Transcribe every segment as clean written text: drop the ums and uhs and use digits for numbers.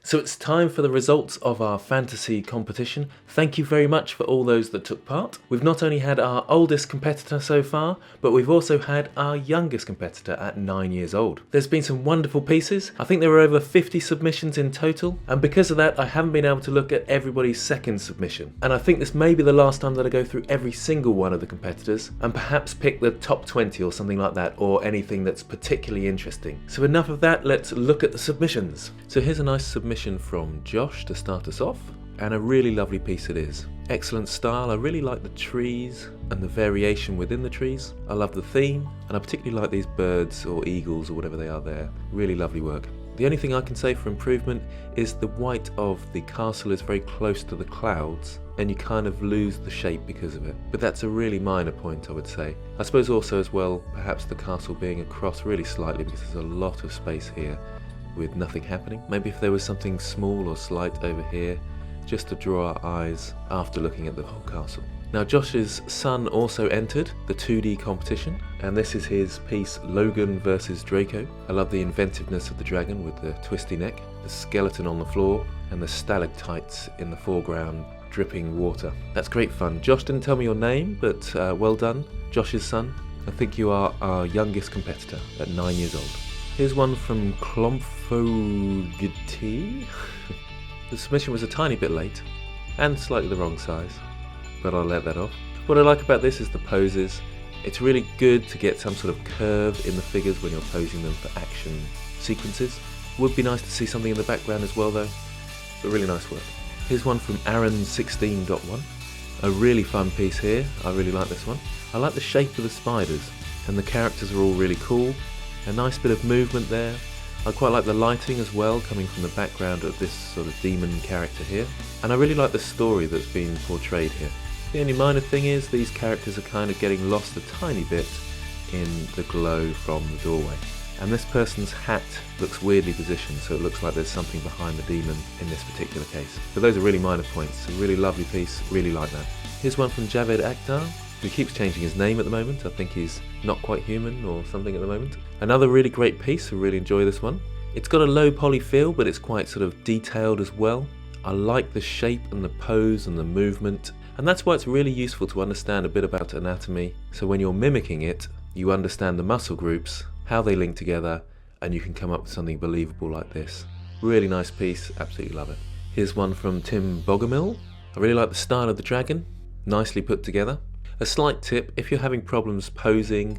So it's time for the results of our fantasy competition. Thank you very much for all those that took part. We've not only had our oldest competitor so far, but we've also had our youngest competitor at 9 years old. There's been some wonderful pieces. I think there were over 50 submissions in total, and because of that I haven't been able to look at everybody's second submission. And I think this may be the last time that I go through every single one of the competitors and perhaps pick the top 20 or something like that, or anything that's particularly interesting. So enough of that, let's look at the submissions. So here's a nice submission from Josh to start us off, and a really lovely piece it is. Excellent style. I really like the trees and the variation within the trees. I love the theme, and I particularly like these birds or eagles or whatever they are there. Really lovely work. The only thing I can say for improvement is the white of the castle is very close to the clouds, and you kind of lose the shape because of it. But that's a really minor point, I would say. I suppose also as well, perhaps the castle being across really slightly, because there's a lot of space here with nothing happening. Maybe if there was something small or slight over here, just to draw our eyes after looking at the whole castle. Now Josh's son also entered the 2D competition, and this is his piece Logan versus Draco. I love the inventiveness of the dragon with the twisty neck, the skeleton on the floor, and the stalactites in the foreground dripping water. That's great fun. Josh didn't tell me your name, but well done, Josh's son. I think you are our youngest competitor at 9 years old. Here's one from Clump Foom. The submission was a tiny bit late, and slightly the wrong size, but I'll let that off. What I like about this is the poses. It's really good to get some sort of curve in the figures when you're posing them for action sequences. Would be nice to see something in the background as well though, but really nice work. Here's one from Aaron 16.1. A really fun piece here. I really like this one. I like the shape of the spiders, and the characters are all really cool. A nice bit of movement there. I quite like the lighting as well, coming from the background of this sort of demon character here. And I really like the story that's been portrayed here. The only minor thing is these characters are kind of getting lost a tiny bit in the glow from the doorway. And this person's hat looks weirdly positioned, so it looks like there's something behind the demon in this particular case. But those are really minor points. A really lovely piece, really like that. Here's one from Javed Akhtar, who keeps changing his name at the moment. I think he's not quite human or something at the moment. Another really great piece. I really enjoy this one. It's got a low poly feel, but it's quite sort of detailed as well. I like the shape and the pose and the movement, and that's why it's really useful to understand a bit about anatomy, so when you're mimicking it, you understand the muscle groups, how they link together, and you can come up with something believable like this. Really nice piece, absolutely love it. Here's one from Tim Bogomil. I really like the style of the dragon, nicely put together. A slight tip, if you're having problems posing,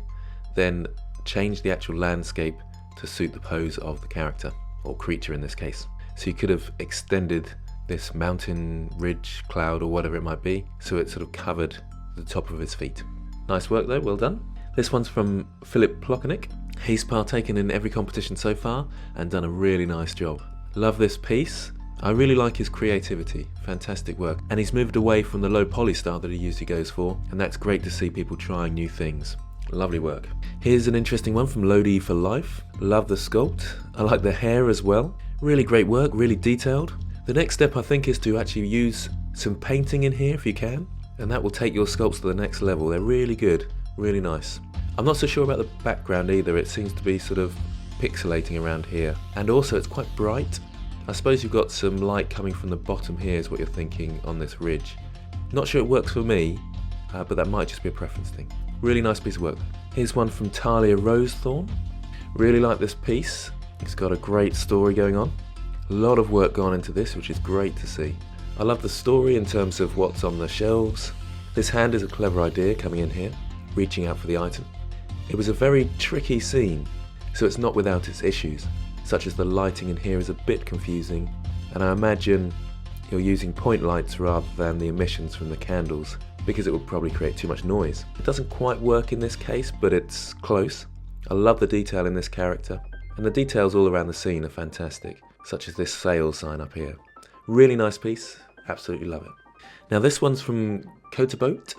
then change the actual landscape to suit the pose of the character, or creature in this case. So you could have extended this mountain, ridge, cloud, or whatever it might be, so it sort of covered the top of his feet. Nice work though, well done. This one's from Philip Plotnik. He's partaken in every competition so far and done a really nice job. Love this piece. I really like his creativity, fantastic work, and he's moved away from the low poly style that he usually goes for, and that's great to see people trying new things. Lovely work. Here's an interesting one from Lodi For Life. Love the sculpt. I like the hair as well. Really great work, really detailed. The next step I think is to actually use some painting in here if you can, and that will take your sculpts to the next level. They're really good, really nice. I'm not so sure about the background either. It seems to be sort of pixelating around here, and also it's quite bright. I suppose you've got some light coming from the bottom here is what you're thinking on this ridge. Not sure it works for me, but that might just be a preference thing. Really nice piece of work. Here's one from Talia Thorn. Really like this piece. It's got a great story going on. A lot of work gone into this, which is great to see. I love the story in terms of what's on the shelves. This hand is a clever idea coming in here, reaching out for the item. It was a very tricky scene, so it's not without its issues, such as the lighting in here is a bit confusing, and I imagine you're using point lights rather than the emissions from the candles, because it would probably create too much noise. It doesn't quite work in this case, but it's close. I love the detail in this character, and the details all around the scene are fantastic, such as this sale sign up here. Really nice piece, absolutely love it. Now this one's from Kota Bolt.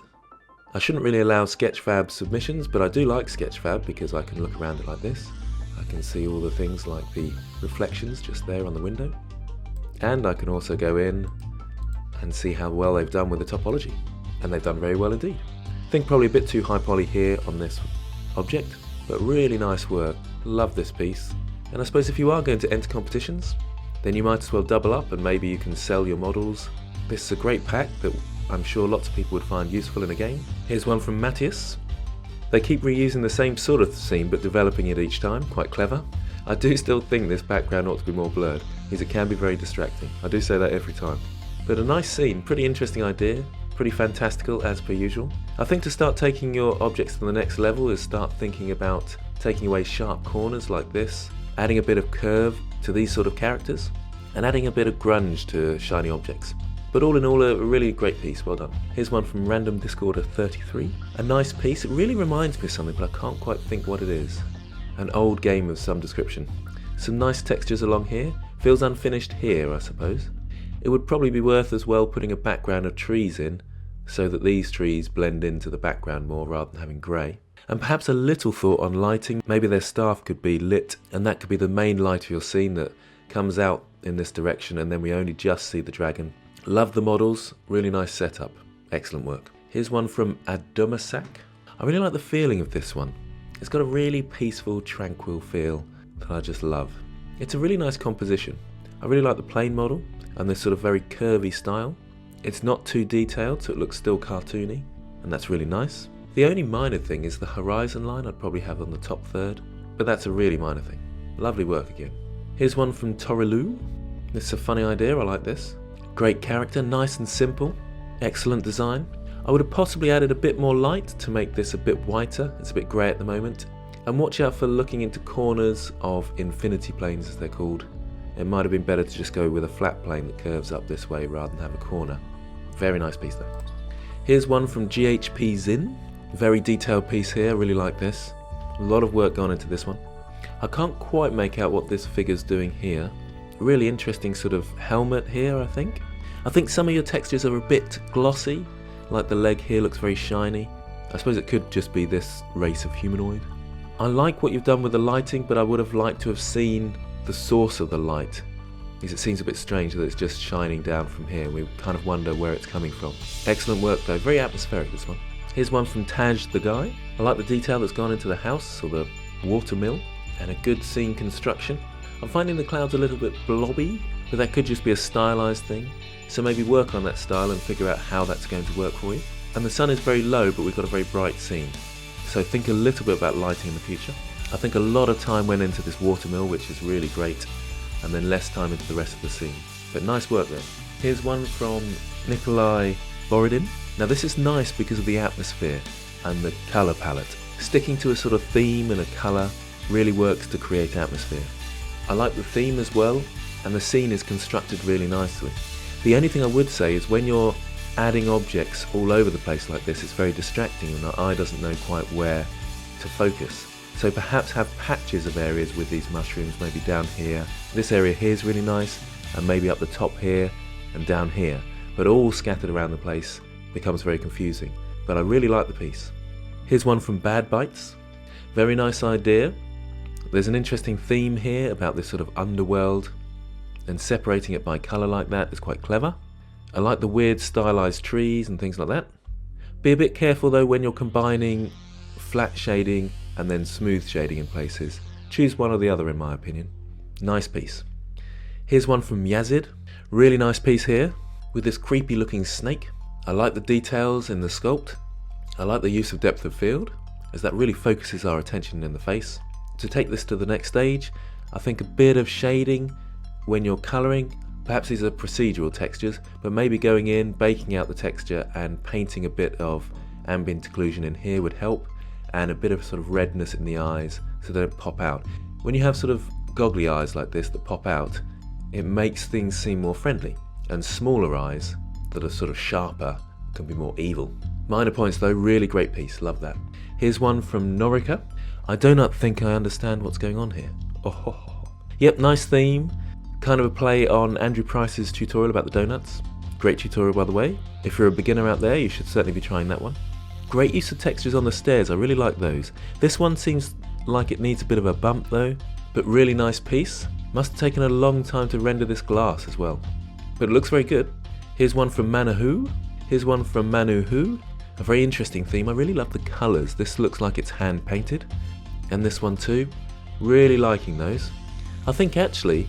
I shouldn't really allow Sketchfab submissions, but I do like Sketchfab because I can look around it like this. I can see all the things like the reflections just there on the window, and I can also go in and see how well they've done with the topology, and they've done very well indeed. I think probably a bit too high poly here on this object, but really nice work. Love this piece, and I suppose if you are going to enter competitions, then you might as well double up and maybe you can sell your models. This is a great pack that I'm sure lots of people would find useful in a game. Here's one from Mattis. They keep reusing the same sort of scene but developing it each time, quite clever. I do still think this background ought to be more blurred, because it can be very distracting. I do say that every time. But a nice scene, pretty interesting idea, pretty fantastical as per usual. I think to start taking your objects to the next level is start thinking about taking away sharp corners like this, adding a bit of curve to these sort of characters, and adding a bit of grunge to shiny objects. But all in all, a really great piece, well done. Here's one from Random Discorder 33. A nice piece, it really reminds me of something, but I can't quite think what it is. An old game of some description. Some nice textures along here, feels unfinished here I suppose. It would probably be worth as well putting a background of trees in, so that these trees blend into the background more rather than having grey. And perhaps a little thought on lighting, maybe their staff could be lit, and that could be the main light of your scene that comes out in this direction and then we only just see the dragon. Love the models, really nice setup, excellent work. Here's one from Demur Sack. I really like the feeling of this one. It's got a really peaceful, tranquil feel that I just love. It's a really nice composition. I really like the plain model and this sort of very curvy style. It's not too detailed, so it looks still cartoony, and that's really nice. The only minor thing is the horizon line I'd probably have on the top third, but that's a really minor thing. Lovely work again. Here's one from Tora Loo. This is a funny idea, I like this. Great character, nice and simple, excellent design. I would have possibly added a bit more light to make this a bit whiter, it's a bit grey at the moment. And watch out for looking into corners of infinity planes as they're called. It might have been better to just go with a flat plane that curves up this way rather than have a corner. Very nice piece though. Here's one from GHP Zin. Very detailed piece here, I really like this. A lot of work gone into this one. I can't quite make out what this figure's doing here. Really interesting sort of helmet here, I think. I think some of your textures are a bit glossy, like the leg here looks very shiny. I suppose it could just be this race of humanoid. I like what you've done with the lighting, but I would have liked to have seen the source of the light, because it seems a bit strange that it's just shining down from here. We kind of wonder where it's coming from. Excellent work though, very atmospheric this one. Here's one from Tange the Guy. I like the detail that's gone into the house, or the water mill, and a good scene construction. I'm finding the clouds a little bit blobby, but that could just be a stylized thing. So maybe work on that style and figure out how that's going to work for you. And the sun is very low, but we've got a very bright scene. So think a little bit about lighting in the future. I think a lot of time went into this watermill, which is really great, and then less time into the rest of the scene. But nice work there. Here's one from Nicolai Borden. Now this is nice because of the atmosphere and the colour palette. Sticking to a sort of theme and a colour really works to create atmosphere. I like the theme as well, and the scene is constructed really nicely. The only thing I would say is when you're adding objects all over the place like this, it's very distracting and the eye doesn't know quite where to focus. So perhaps have patches of areas with these mushrooms, maybe down here. This area here is really nice, and maybe up the top here and down here. But all scattered around the place becomes very confusing. But I really like the piece. Here's one from Bad Bites. Very nice idea. There's an interesting theme here about this sort of underworld, and separating it by colour like that is quite clever. I like the weird stylized trees and things like that. Be a bit careful though when you're combining flat shading and then smooth shading in places. Choose one or the other in my opinion. Nice piece. Here's one from Javed. Really nice piece here with this creepy looking snake. I like the details in the sculpt. I like the use of depth of field, as that really focuses our attention in the face. To take this to the next stage, I think a bit of shading when you're colouring. Perhaps these are procedural textures, but maybe going in, baking out the texture and painting a bit of ambient occlusion in here would help, and a bit of sort of redness in the eyes so they don't pop out. When you have sort of goggly eyes like this that pop out, it makes things seem more friendly, and smaller eyes that are sort of sharper can be more evil. Minor points though, really great piece, love that. Here's one from Noriko. I do not think I understand what's going on here. Oh. Yep, nice theme. Kind of a play on Andrew Price's tutorial about the donuts. Great tutorial by the way. If you're a beginner out there, you should certainly be trying that one. Great use of textures on the stairs, I really like those. This one seems like it needs a bit of a bump though, but really nice piece. Must have taken a long time to render this glass as well. But it looks very good. Here's one from Manu. Here's one from Manu. A very interesting theme, I really love the colours. This looks like it's hand painted. And this one too. Really liking those. I think actually,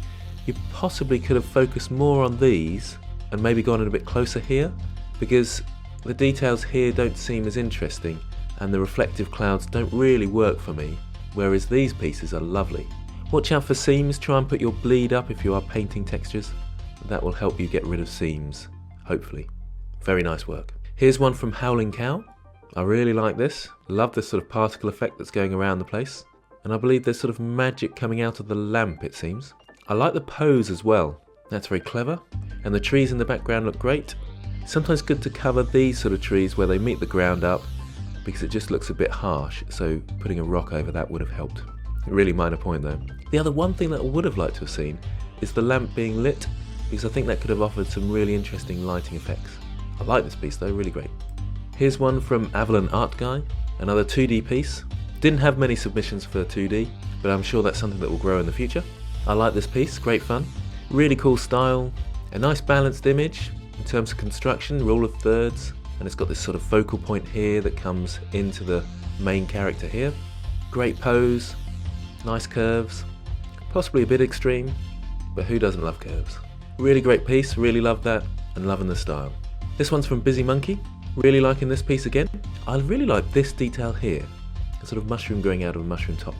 You possibly could have focused more on these and maybe gone in a bit closer here, because the details here don't seem as interesting and the reflective clouds don't really work for me, whereas these pieces are lovely. Watch out for seams, try and put your bleed up if you are painting textures. That will help you get rid of seams, hopefully. Very nice work. Here's one from Howling Cow. I really like this. Love this sort of particle effect that's going around the place. And I believe there's sort of magic coming out of the lamp, it seems. I like the pose as well. That's very clever. And the trees in the background look great. Sometimes good to cover these sort of trees where they meet the ground up, because it just looks a bit harsh, so putting a rock over that would have helped. Really minor point though. The other one thing that I would have liked to have seen is the lamp being lit, because I think that could have offered some really interesting lighting effects. I like this piece though, really great. Here's one from Avalon Art Guy, another 2D piece. Didn't have many submissions for 2D, but I'm sure that's something that will grow in the future. I like this piece, great fun. Really cool style, a nice balanced image in terms of construction, rule of thirds, and it's got this sort of focal point here that comes into the main character here. Great pose, nice curves, possibly a bit extreme, but who doesn't love curves? Really great piece, really love that, and loving the style. This one's from Busy Monkey, really liking this piece again. I really like this detail here, a sort of mushroom growing out of a mushroom top.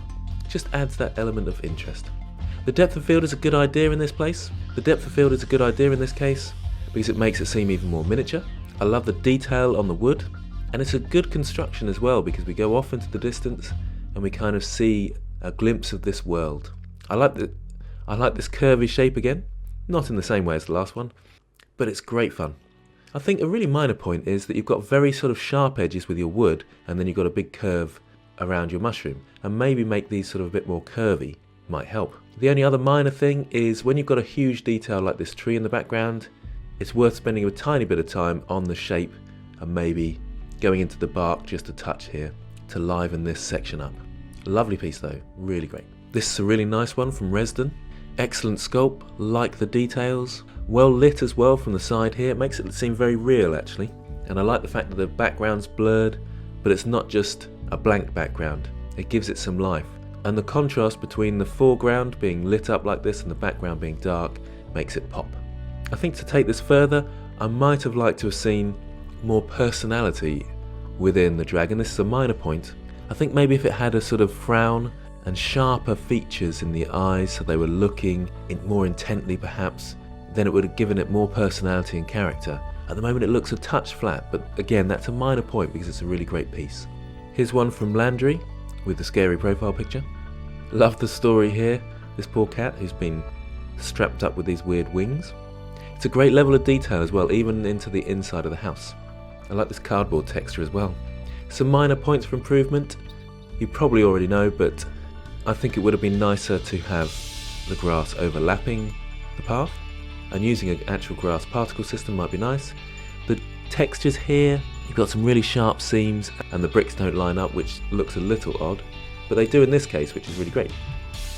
Just adds that element of interest. The depth of field is a good idea in this place. The depth of field is a good idea in this case, because it makes it seem even more miniature. I love the detail on the wood, and it's a good construction as well, because we go off into the distance and we kind of see a glimpse of this world. I like this curvy shape again, not in the same way as the last one, but it's great fun. I think a really minor point is that you've got very sort of sharp edges with your wood, and then you've got a big curve around your mushroom, and maybe make these sort of a bit more curvy might help. The only other minor thing is when you've got a huge detail like this tree in the background, it's worth spending a tiny bit of time on the shape and maybe going into the bark just a touch here to liven this section up. Lovely piece though, really great. This is a really nice one from Resden. Excellent sculpt, like the details. Well lit as well from the side here, it makes it seem very real actually. And I like the fact that the background's blurred, but it's not just a blank background. It gives it some life. And the contrast between the foreground being lit up like this and the background being dark makes it pop. I think to take this further, I might have liked to have seen more personality within the dragon. This is a minor point. I think maybe if it had a sort of frown and sharper features in the eyes, so they were looking more intently perhaps, then it would have given it more personality and character. At the moment it looks a touch flat, but again that's a minor point because it's a really great piece. Here's one from Landry with the scary profile picture. Love the story here, this poor cat who's been strapped up with these weird wings. It's a great level of detail as well, even into the inside of the house. I like this cardboard texture as well. Some minor points for improvement, you probably already know, but I think it would have been nicer to have the grass overlapping the path, and using an actual grass particle system might be nice. The textures here, you've got some really sharp seams and the bricks don't line up, which looks a little odd, but they do in this case, which is really great.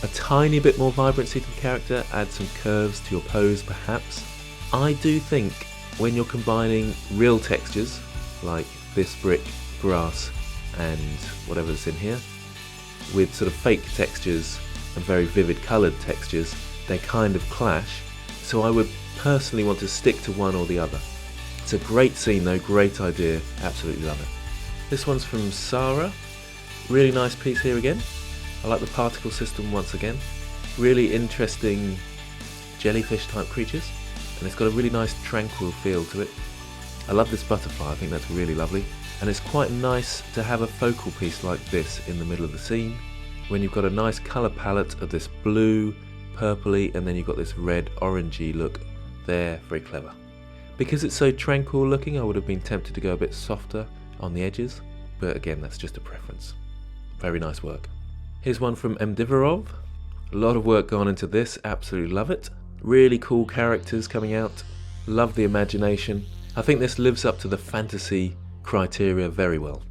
A tiny bit more vibrancy to the character, add some curves to your pose perhaps. I do think when you're combining real textures, like this brick, grass, and whatever's in here, with sort of fake textures and very vivid coloured textures, they kind of clash. So I would personally want to stick to one or the other. It's a great scene though, great idea, absolutely love it. This one's from Sarah, really nice piece here again. I like the particle system once again. Really interesting jellyfish type creatures, and it's got a really nice tranquil feel to it. I love this butterfly, I think that's really lovely. And it's quite nice to have a focal piece like this in the middle of the scene, when you've got a nice colour palette of this blue, purpley, and then you've got this red orangey look there, very clever. Because it's so tranquil looking, I would have been tempted to go a bit softer on the edges, but again, that's just a preference. Very nice work. Here's one from Mdivarov. A lot of work gone into this, absolutely love it. Really cool characters coming out, love the imagination. I think this lives up to the fantasy criteria very well.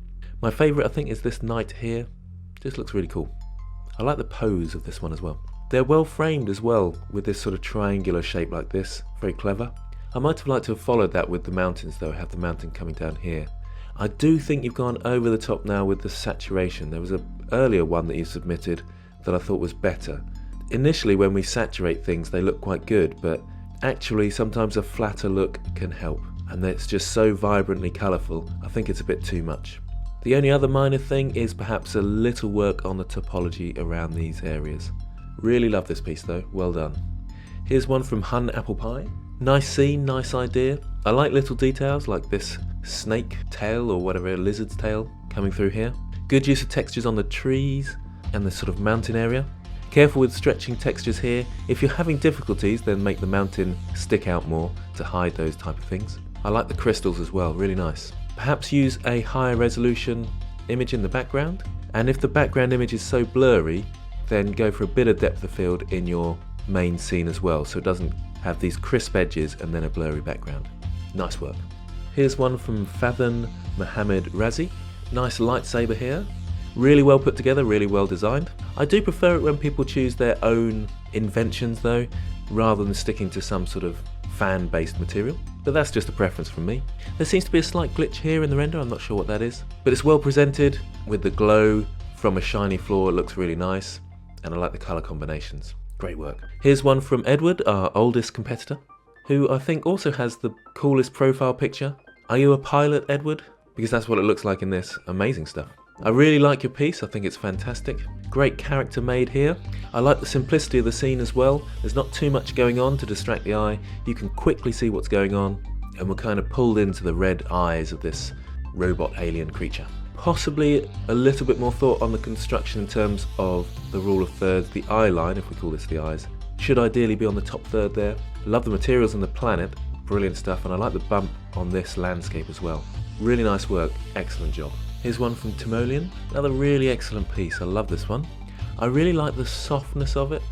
My favourite I think is this knight here, just looks really cool. I like the pose of this one as well. They're well framed as well with this sort of triangular shape like this, very clever. I might have liked to have followed that with the mountains though, have the mountain coming down here. I do think you've gone over the top now with the saturation. There was an earlier one that you submitted that I thought was better. initially when we saturate things they look quite good, but actually sometimes a flatter look can help, and it's just so vibrantly colourful, I think it's a bit too much. The only other minor thing is perhaps a little work on the topology around these areas. Really love this piece though, well done. Here's one from Hon Applepie. Nice scene, nice idea. I like little details like this snake tail or whatever, lizard's tail coming through here. Good use of textures on the trees and the sort of mountain area. Careful with stretching textures here. If you're having difficulties, then make the mountain stick out more to hide those type of things. I like the crystals as well, really nice. Perhaps use a higher resolution image in the background, and if the background image is so blurry, then go for a bit of depth of field in your main scene as well, so it doesn't have these crisp edges and then a blurry background. Nice work. Here's one from Phaethon Mohammed Razi. Nice lightsaber here. Really well put together, really well designed. I do prefer it when people choose their own inventions though, rather than sticking to some sort of fan-based material, but that's just a preference from me. There seems to be a slight glitch here in the render, I'm not sure what that is, but it's well presented with the glow from a shiny floor. It looks really nice, and I like the colour combinations. Great work. Here's one from Eduard, our oldest competitor, who I think also has the coolest profile picture. Are you a pilot, Eduard? Because that's what it looks like in this. Amazing stuff. I really like your piece, I think it's fantastic. Great character made here. I like the simplicity of the scene as well. There's not too much going on to distract the eye. You can quickly see what's going on, and we're kind of pulled into the red eyes of this robot alien creature. Possibly a little bit more thought on the construction in terms of the rule of thirds. The eye line, if we call this the eyes, should ideally be on the top third there. Love the materials on the planet, brilliant stuff, and I like the bump on this landscape as well. Really nice work, excellent job. Here's one from Tamilian, another really excellent piece. I love this one. I really like the softness of it.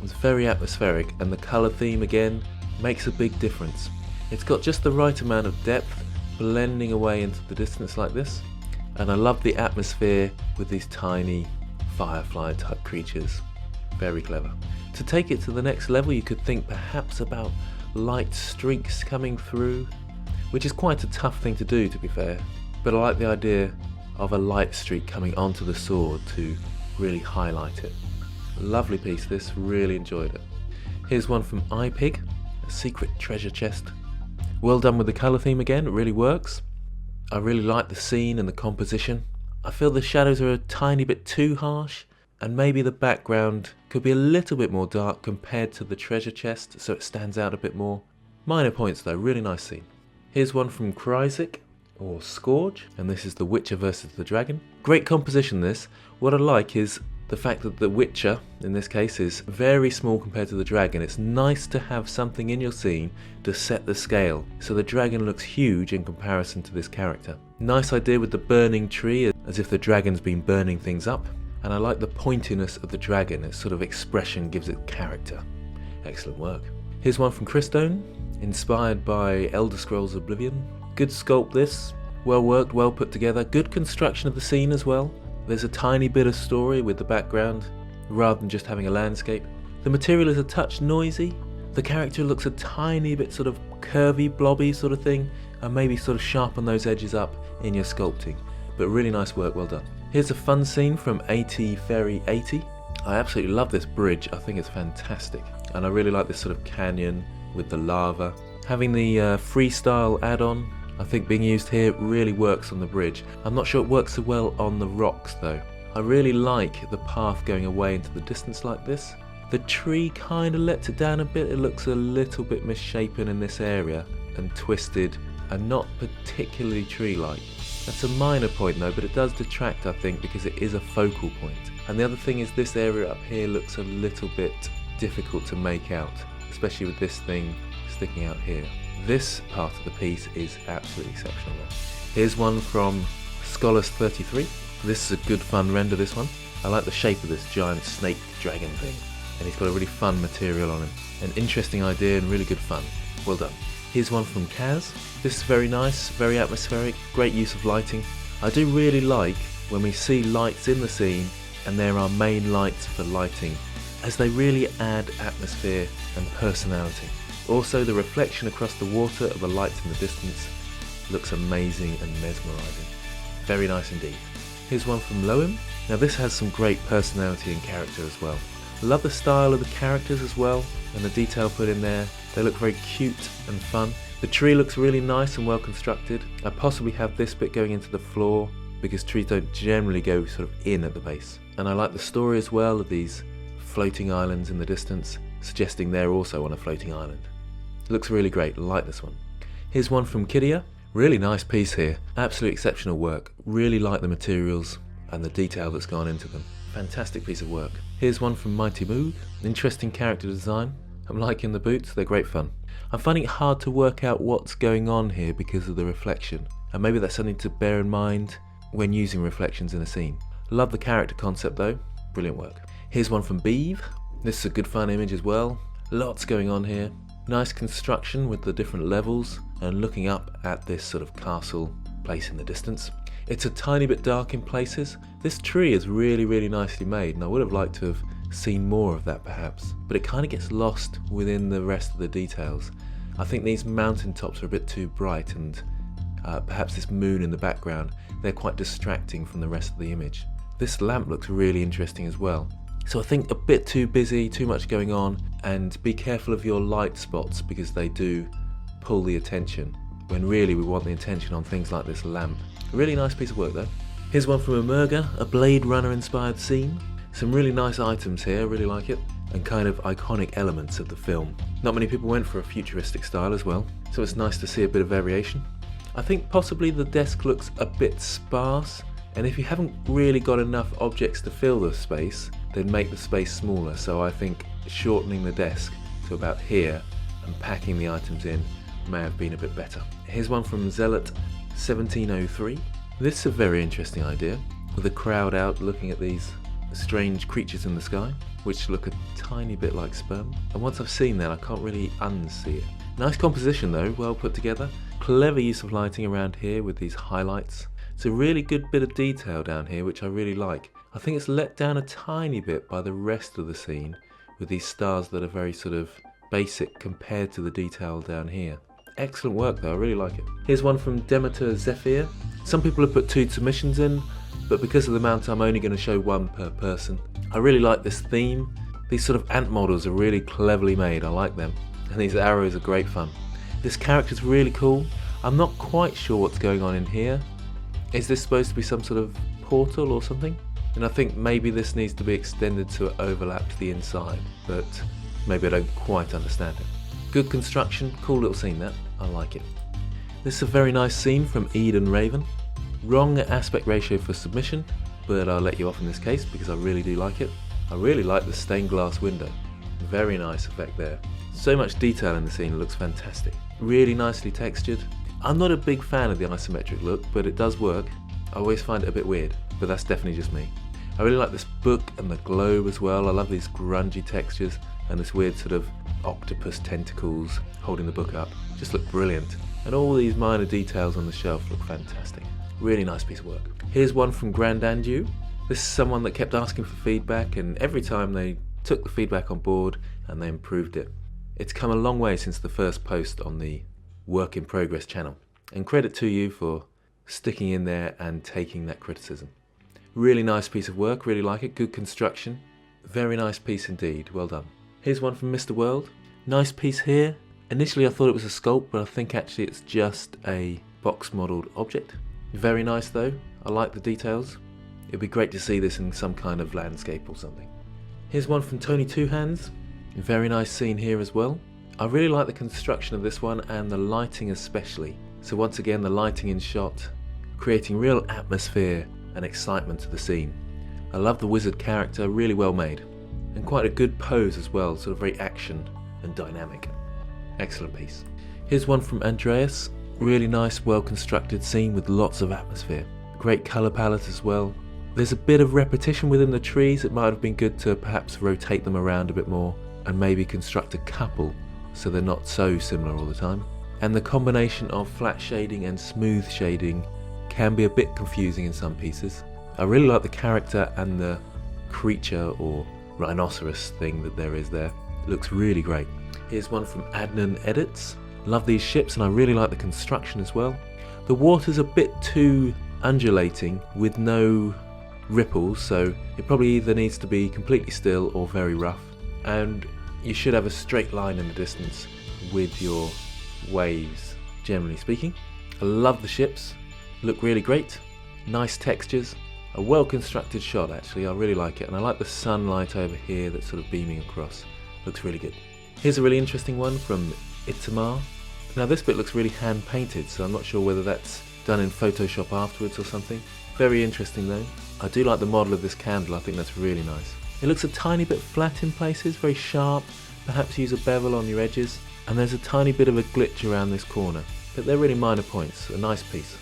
It's very atmospheric, and the colour theme again makes a big difference. It's got just the right amount of depth blending away into the distance like this, and I love the atmosphere with these tiny firefly type creatures. Very clever. To take it to the next level, you could think perhaps about light streaks coming through, which is quite a tough thing to do, to be fair, but I like the idea of a light streak coming onto the sword to really highlight it. Lovely piece this, really enjoyed it. Here's one from iPig, a secret treasure chest. Well done with the colour theme again, it really works. I really like the scene and the composition. I feel the shadows are a tiny bit too harsh, and maybe the background could be a little bit more dark compared to the treasure chest, so it stands out a bit more. Minor points though, really nice scene. Here's one from Chrysic, or Scourge, and this is the Witcher versus the Dragon. Great composition this. What I like is the fact that the Witcher, in this case, is very small compared to the dragon. It's nice to have something in your scene to set the scale, so the dragon looks huge in comparison to this character. Nice idea with the burning tree, as if the dragon's been burning things up, and I like the pointiness of the dragon. Its sort of expression gives it character. Excellent work. Here's one from Christo, inspired by Elder Scrolls Oblivion. Good sculpt this, well worked, well put together, good construction of the scene as well. There's a tiny bit of story with the background, rather than just having a landscape. The material is a touch noisy, the character looks a tiny bit sort of curvy, blobby sort of thing, and maybe sort of sharpen those edges up in your sculpting. But really nice work, well done. Here's a fun scene from Atea Ferry 80. I absolutely love this bridge, I think it's fantastic. And I really like this sort of canyon with the lava. Having the freestyle add-on, I think being used here really works on the bridge. I'm not sure it works so well on the rocks though. I really like the path going away into the distance like this. The tree kind of lets it down a bit. It looks a little bit misshapen in this area and twisted and not particularly tree-like. That's a minor point though, but it does detract I think because it is a focal point. And the other thing is this area up here looks a little bit difficult to make out, especially with this thing sticking out here. This part of the piece is absolutely exceptional though. Here's one from Scholars33. This is a good fun render, this one. I like the shape of this giant snake dragon thing, and he's got a really fun material on him. An interesting idea and really good fun. Well done. Here's one from Kaz. This is very nice, very atmospheric, great use of lighting. I do really like when we see lights in the scene and there are main lights for lighting, as they really add atmosphere and personality. Also, the reflection across the water of the lights in the distance looks amazing and mesmerising. Very nice indeed. Here's one from Lowen. Now this has some great personality and character as well. Love the style of the characters as well, and the detail put in there. They look very cute and fun. The tree looks really nice and well constructed. I possibly have this bit going into the floor because trees don't generally go sort of in at the base. And I like the story as well of these floating islands in the distance, suggesting they're also on a floating island. It looks really great, I like this one. Here's one from Killa. Really nice piece here, absolutely exceptional work. Really like the materials and the detail that's gone into them. Fantastic piece of work. Here's one from Mighty Moog. Interesting character design. I'm liking the boots, they're great fun. I'm finding it hard to work out what's going on here because of the reflection, and maybe that's something to bear in mind when using reflections in a scene. Love the character concept though, brilliant work. Here's one from Beave. This is a good fun image as well. Lots going on here. Nice construction with the different levels and looking up at this sort of castle place in the distance. It's a tiny bit dark in places. This tree is really nicely made, and I would have liked to have seen more of that perhaps, but it kind of gets lost within the rest of the details. I think these mountain tops are a bit too bright, and perhaps this moon in the background, they're quite distracting from the rest of the image. This lamp looks really interesting as well. So I think a bit too busy, too much going on, and be careful of your light spots because they do pull the attention, when really we want the attention on things like this lamp. A really nice piece of work though. Here's one from Emerga, a Blade Runner inspired scene. Some really nice items here, really like it, and kind of iconic elements of the film. Not many people went for a futuristic style as well, so it's nice to see a bit of variation. I think possibly the desk looks a bit sparse, and if you haven't really got enough objects to fill the space, then make the space smaller. So I think shortening the desk to about here and packing the items in may have been a bit better. Here's one from Zealot 1703. This is a very interesting idea, with a crowd out looking at these strange creatures in the sky, which look a tiny bit like sperm. And once I've seen that, I can't really unsee it. Nice composition though, well put together. Clever use of lighting around here with these highlights. It's a really good bit of detail down here, which I really like. I think it's let down a tiny bit by the rest of the scene, with these stars that are very sort of basic compared to the detail down here. Excellent work though, I really like it. Here's one from Demeter FeO. Some people have put 2 submissions in, but because of the amount I'm only going to show 1 per person. I really like this theme. These sort of ant models are really cleverly made, I like them. And these arrows are great fun. This character's really cool. I'm not quite sure what's going on in here. Is this supposed to be some sort of portal or something? And I think maybe this needs to be extended to overlap to the inside, but maybe I don't quite understand it. Good construction, cool little scene that, I like it. This is a very nice scene from Eden Raven. Wrong aspect ratio for submission, but I'll let you off in this case because I really do like it. I really like the stained glass window. Very nice effect there. So much detail in the scene, it looks fantastic. Really nicely textured. I'm not a big fan of the isometric look, but it does work. I always find it a bit weird, but that's definitely just me. I really like this book and the globe as well. I love these grungy textures and this weird sort of octopus tentacles holding the book up. Just look brilliant. And all these minor details on the shelf look fantastic. Really nice piece of work. Here's one from Grand Andu. This is someone that kept asking for feedback, and every time they took the feedback on board and they improved it. It's come a long way since the first post on the Work in Progress channel, and credit to you for sticking in there and taking that criticism. Really nice piece of work, really like it, good construction. Very nice piece indeed, well done. Here's one from Mr. World. Nice piece here. Initially I thought it was a sculpt, but I think actually it's just a box modelled object. Very nice though, I like the details. It'd be great to see this in some kind of landscape or something. Here's one from Tony Two Hands. Very nice scene here as well. I really like the construction of this one and the lighting especially. So once again the lighting in shot, creating real atmosphere and excitement to the scene. I love the wizard character, really well made. And quite a good pose as well, sort of very action and dynamic. Excellent piece. Here's one from Andreas. Really nice, well constructed scene with lots of atmosphere. Great colour palette as well. There's a bit of repetition within the trees. It might have been good to perhaps rotate them around a bit more and maybe construct a couple so they're not so similar all the time. And the combination of flat shading and smooth shading can be a bit confusing in some pieces. I really like the character and the creature or rhinoceros thing that there is there. It looks really great. Here's one from Adnan Edits. Love these ships and I really like the construction as well. The water's a bit too undulating with no ripples, so it probably either needs to be completely still or very rough. And you should have a straight line in the distance with your waves, generally speaking. I love the ships, look really great, nice textures, a well constructed shot actually, I really like it, and I like the sunlight over here that's sort of beaming across, looks really good. Here's a really interesting one from Itamar. Now this bit looks really hand painted, so I'm not sure whether that's done in Photoshop afterwards or something. Very interesting though. I do like the model of this candle, I think that's really nice. It looks a tiny bit flat in places, very sharp, perhaps use a bevel on your edges, and there's a tiny bit of a glitch around this corner, but they're really minor points, a nice piece.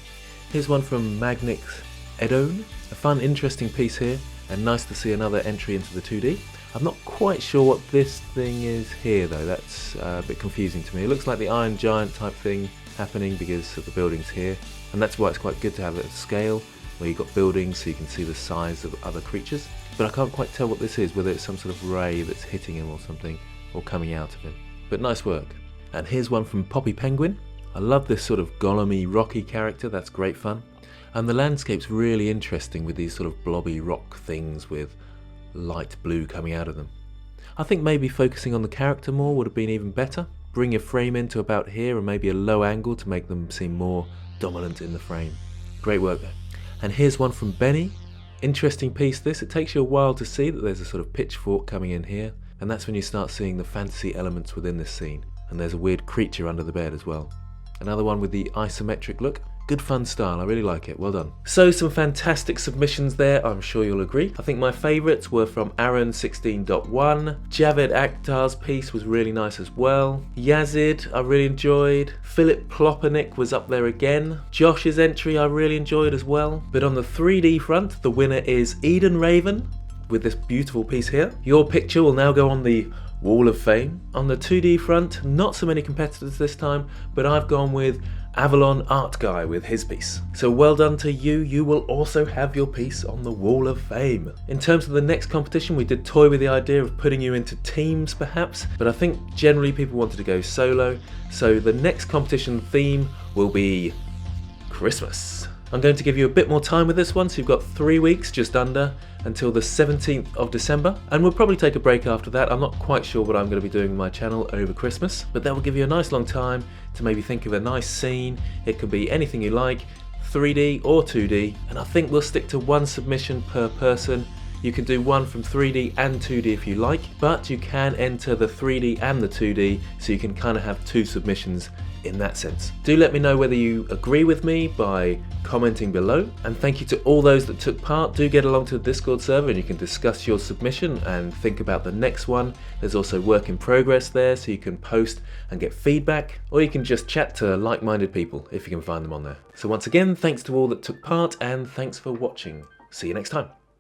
Here's one from Magnix Edone, a fun interesting piece here, and nice to see another entry into the 2D. I'm not quite sure what this thing is here though, that's a bit confusing to me. It looks like the Iron Giant type thing happening because of the buildings here, and that's why it's quite good to have it at scale, where you've got buildings so you can see the size of other creatures. But I can't quite tell what this is, whether it's some sort of ray that's hitting him or something, or coming out of him. But nice work. And here's one from Poppy Penguin. I love this sort of golem-y, rocky character, that's great fun. And the landscape's really interesting with these sort of blobby rock things with light blue coming out of them. I think maybe focusing on the character more would have been even better. Bring your frame into about here and maybe a low angle to make them seem more dominant in the frame. Great work there. And here's one from Benny. Interesting piece this, it takes you a while to see that there's a sort of pitchfork coming in here, and that's when you start seeing the fantasy elements within this scene, and there's a weird creature under the bed as well. Another one with the isometric look. Good fun style, I really like it, well done. So some fantastic submissions there, I'm sure you'll agree. I think my favourites were from Aaron 16.1, Javed Akhtar's piece was really nice as well, Yazid I really enjoyed, Philip Plotnik was up there again, Josh's entry I really enjoyed as well. But on the 3D front, the winner is Eden Raven with this beautiful piece here. Your picture will now go on the Wall of Fame. On the 2D front, not so many competitors this time, but I've gone with Avalon Art Guy with his piece. So well done to you, you will also have your piece on the Wall of Fame. In terms of the next competition, we did toy with the idea of putting you into teams perhaps, but I think generally people wanted to go solo, so the next competition theme will be Christmas. I'm going to give you a bit more time with this one, so you've got 3 weeks, just under, until the 17th of December, and we'll probably take a break after that. I'm not quite sure what I'm going to be doing with my channel over Christmas, but that will give you a nice long time to maybe think of a nice scene. It could be anything you like, 3D or 2D, and I think we'll stick to one submission per person. You can do one from 3D and 2D if you like, but you can enter the 3D and the 2D, so you can kind of have two submissions in that sense. Do let me know whether you agree with me by commenting below, and thank you to all those that took part. Do get along to the Discord server and you can discuss your submission and think about the next one. There's also work in progress there, so you can post and get feedback, or you can just chat to like-minded people if you can find them on there. So once again, thanks to all that took part, and thanks for watching. See you next time.